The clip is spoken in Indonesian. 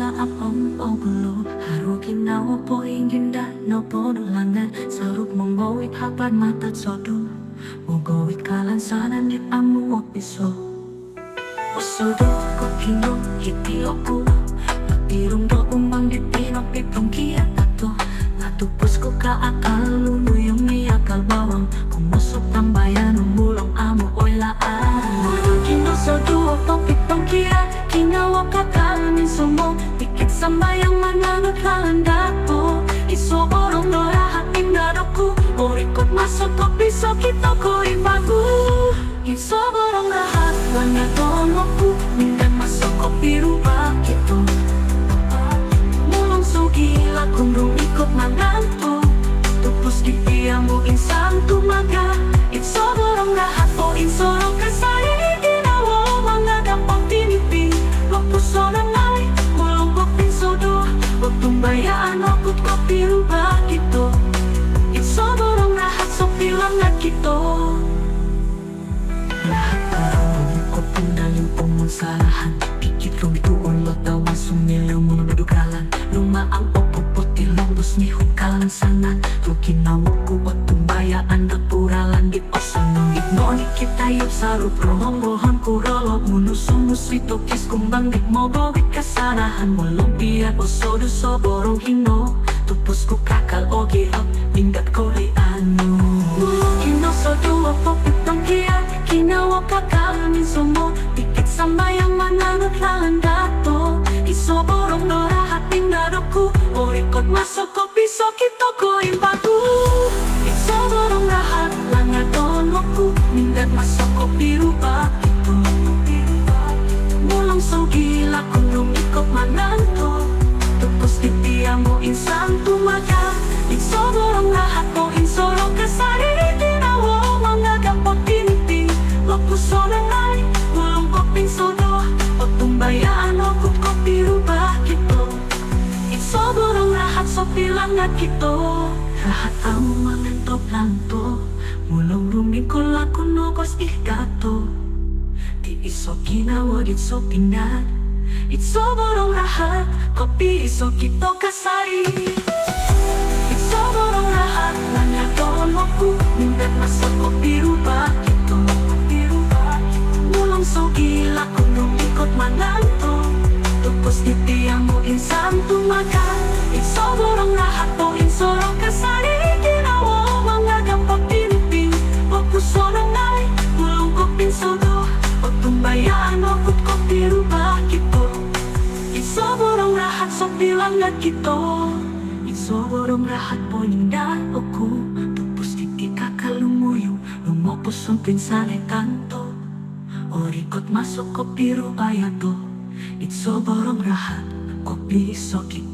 sila apong ogulo Harukin na po inginda no po nulangan Sarap mong bawit hapad matat sodo Ugawit kalansanan di amu opiso Osodo ko kino hiti oku Patirong do umang di pinapipong kia tato Natupos ko kaakal lulu yung miyakal bawang Kumusok tambayan umulong amo oy laan Kino sodo pipong kia Kinawa kakalamin sumo Pikit sambayang mananot halanda po Isoborong norahat indadoku Orikot masuk kopi so kita ko ibagu Isoborong rahat Langa tolokku Mindan masuk kopi rubah gitu Mulong so gila kundung ikut manganto Tupus di tiamu insan tumaga Isoborong rahat po insorong kesari Ginawa mga dampang tinipi Pusona nai, mulong kopi sodo Tumbayaan okut kopi rubah gitu Isoborong rahat so bilang na gitu Lahat parang kopi dalim pumunsalahan Pikit rong tuon lo tawa sumilyo muna bedukalan Lumaang opopot ilobos ni hukalan sangan Rukin nawak kuat tumbayaan dapuralan di osanong Ignoni kita yuk sarup rohong-rohong kurolog Munus-munus litokis kumbang dik mo bawit kasarahan Mulong biar osodo soborong hino Tupus ku kakal o gihap Linggat ko liano Hino sodo o pitong kia Kinawa kakal min sumo Pikit sambayang mananot lalan dato Isoborong norahat pindadoku Orikot masuk kopi so kita ko impagu Isoborong rahat langa tolokku Mindat masuk kopi rubah gitu Mulong so gila kundung ikut mananto Tupus di tiamu insan tumaga Isoborong rahat po insorong kesari Ginawa mga gampang tinipi Loku so nanay Mulong koping sodo O tumbayaan okut kopi rubah gitu Isoborong rahat so bilang na gitu Rahat ang mangantok lanto Mulong rumikol ako nogos ikato Di iso ginawa dit so pinat Isoborong rahat Kopi iso kito kasari Isoborong rahat Lanya tolokku Mindat masuk kopi rubah gitu Mulong so gila kundung ikut mananto Tupus di tiamu insan tumaga Isoborong rahat po insorong kasari Ginawa mga gampang pinipin Fokus orang nai Mulong kopin sodo O tumbayaan okut kopi rubah gitu Isoborong rahat so bilang na gitu Isoborong rahat po ninda oku Tupus di kakal lumuyo Lumopos ang pinsane kanto Orikot masuk kopi rubah yato Isoborong rahat Kopi so kita